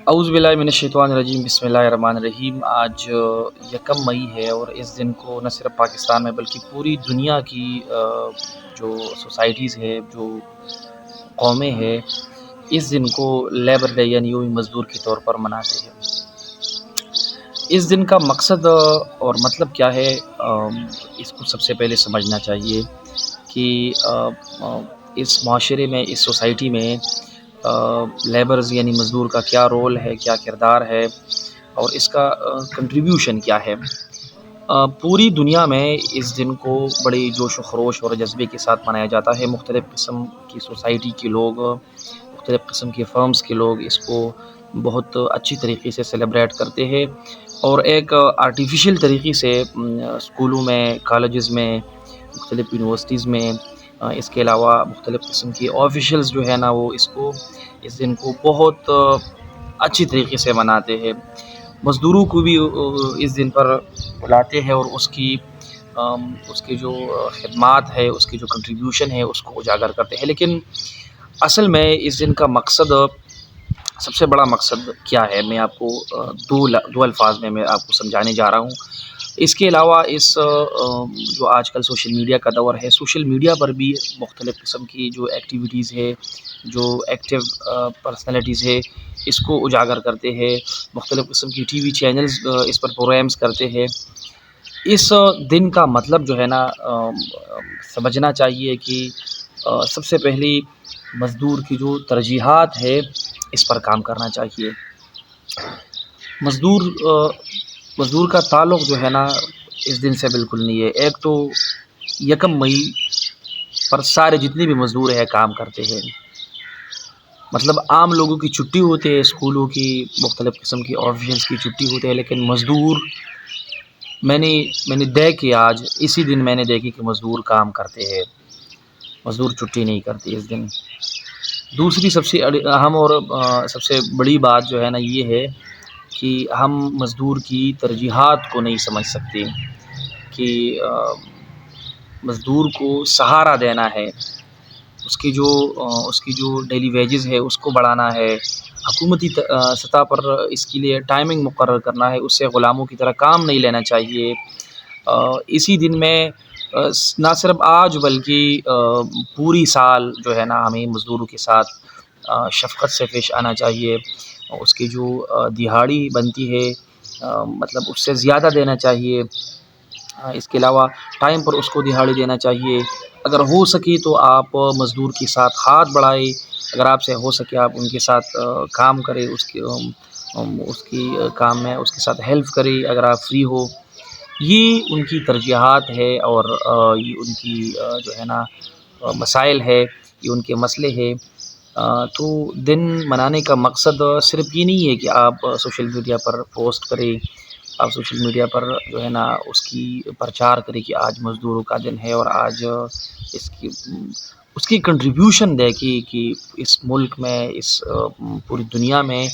اعوذ باللہ من الشیطان الرجیم، بسم اللہ الرحمن الرحیم۔ آج یکم مئی ہے اور اس دن کو نہ صرف پاکستان میں بلکہ پوری دنیا کی جو سوسائٹیز ہے، جو قومیں ہیں، اس دن کو لیبر ڈے یعنی یوم مزدور کے طور پر مناتے ہیں۔ اس دن کا مقصد اور مطلب کیا ہے، اس کو سب سے پہلے سمجھنا چاہیے کہ اس معاشرے میں، اس سوسائٹی میں لیبرز یعنی مزدور کا کیا رول ہے، کیا کردار ہے اور اس کا کنٹریبیوشن کیا ہے۔ پوری دنیا میں اس دن کو بڑے جوش و خروش اور جذبے کے ساتھ منایا جاتا ہے۔ مختلف قسم کی سوسائٹی کے لوگ، مختلف قسم کے فرمز کے لوگ اس کو بہت اچھی طریقے سے سیلیبریٹ کرتے ہیں اور ایک آرٹیفیشل طریقے سے اسکولوں میں، کالجز میں، مختلف یونیورسٹیز میں، اس کے علاوہ مختلف قسم کی آفیشلز جو ہے نا، وہ اس دن کو بہت اچھی طریقے سے مناتے ہیں۔ مزدوروں کو بھی اس دن پر بلاتے ہیں اور اس کی جو خدمات ہے، اس کی جو کنٹریبیوشن ہے، اس کو اجاگر کرتے ہیں۔ لیکن اصل میں اس دن کا مقصد، سب سے بڑا مقصد کیا ہے، میں آپ کو دو الفاظ میں آپ کو سمجھانے جا رہا ہوں۔ اس کے علاوہ جو آج کل سوشل میڈیا کا دور ہے، سوشل میڈیا پر بھی مختلف قسم کی جو ایکٹیویٹیز ہے، جو ایکٹیو پرسنالٹیز ہے، اس کو اجاگر کرتے ہیں۔ مختلف قسم کی ٹی وی چینلز اس پر پروگرامز کرتے ہیں۔ اس دن کا مطلب جو ہے نا، سمجھنا چاہیے کہ سب سے پہلی مزدور کی جو ترجیحات ہے، اس پر کام کرنا چاہیے۔ مزدور کا تعلق جو ہے نا، اس دن سے بالکل نہیں ہے۔ ایک تو یکم مئی پر سارے جتنے بھی مزدور ہیں کام کرتے ہیں، مطلب عام لوگوں کی چھٹی ہوتی ہے، اسکولوں کی، مختلف قسم کی آفیسز کی چھٹی ہوتی ہے، لیکن مزدور میں نے دیکھی، آج اسی دن میں نے دیکھی کہ مزدور کام کرتے ہیں، مزدور چھٹی نہیں کرتے اس دن۔ دوسری سب سے اہم اور سب سے بڑی بات جو ہے نا، یہ ہے کہ ہم مزدور کی ترجیحات کو نہیں سمجھ سکتے کہ مزدور کو سہارا دینا ہے، اس کی جو ڈیلی ویجز ہے اس کو بڑھانا ہے، حکومتی سطح پر اس کے لیے ٹائمنگ مقرر کرنا ہے، اس سے غلاموں کی طرح کام نہیں لینا چاہیے۔ اسی دن میں نہ صرف آج بلکہ پوری سال جو ہے نا، ہمیں مزدوروں کے ساتھ شفقت سے پیش آنا چاہیے۔ اس کی جو دہاڑی بنتی ہے، مطلب اس سے زیادہ دینا چاہیے۔ اس کے علاوہ ٹائم پر اس کو دہاڑی دینا چاہیے۔ اگر ہو سکے تو آپ مزدور کے ساتھ ہاتھ بڑھائیں، اگر آپ سے ہو سکے آپ ان کے ساتھ کام کریں، اس کی کام میں اس کے ساتھ ہیلپ کریں اگر آپ فری ہو۔ یہ ان کی ترجیحات ہے اور یہ ان کی جو ہے نا مسائل ہے، یہ ان کے مسئلے ہیں۔ تو دن منانے کا مقصد صرف یہ نہیں ہے کہ آپ سوشل میڈیا پر پوسٹ کریں، آپ سوشل میڈیا پر جو ہے نا اس کی پرچار کریں کہ آج مزدوروں کا دن ہے اور آج اس کی کنٹریبیوشن دے کہ اس ملک میں، اس پوری دنیا میں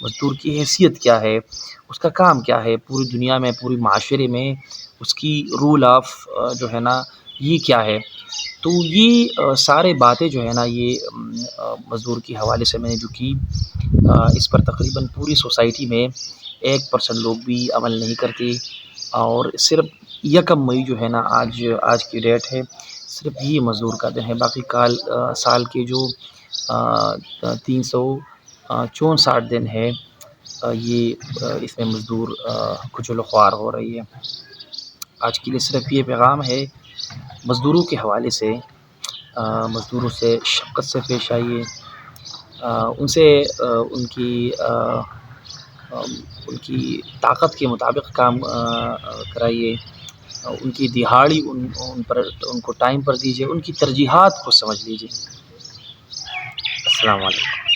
مزدور کی حیثیت کیا ہے، اس کا کام کیا ہے، پوری دنیا میں، پوری معاشرے میں اس کی رول آف جو ہے نا یہ کیا ہے۔ تو یہ سارے باتیں جو ہے نا، یہ مزدور کے حوالے سے میں نے جو کی، اس پر تقریباً پوری سوسائٹی میں 1% لوگ بھی عمل نہیں کرتے، اور صرف یکم مئی جو ہے نا، آج کی ڈیٹ ہے، صرف یہ مزدور کا دن ہے۔ باقی سال کے جو 364 دن ہے، یہ اس میں مزدور کچل و خوار ہو رہی ہے۔ آج کے لیے صرف یہ پیغام ہے، مزدوروں کے حوالے سے، مزدوروں سے شفقت سے پیش آئیے، ان کی طاقت کے مطابق کام کرائیے، ان کی دہاڑی ان کو ٹائم پر دیجیے، ان کی ترجیحات کو سمجھ لیجیے۔ السلام علیکم۔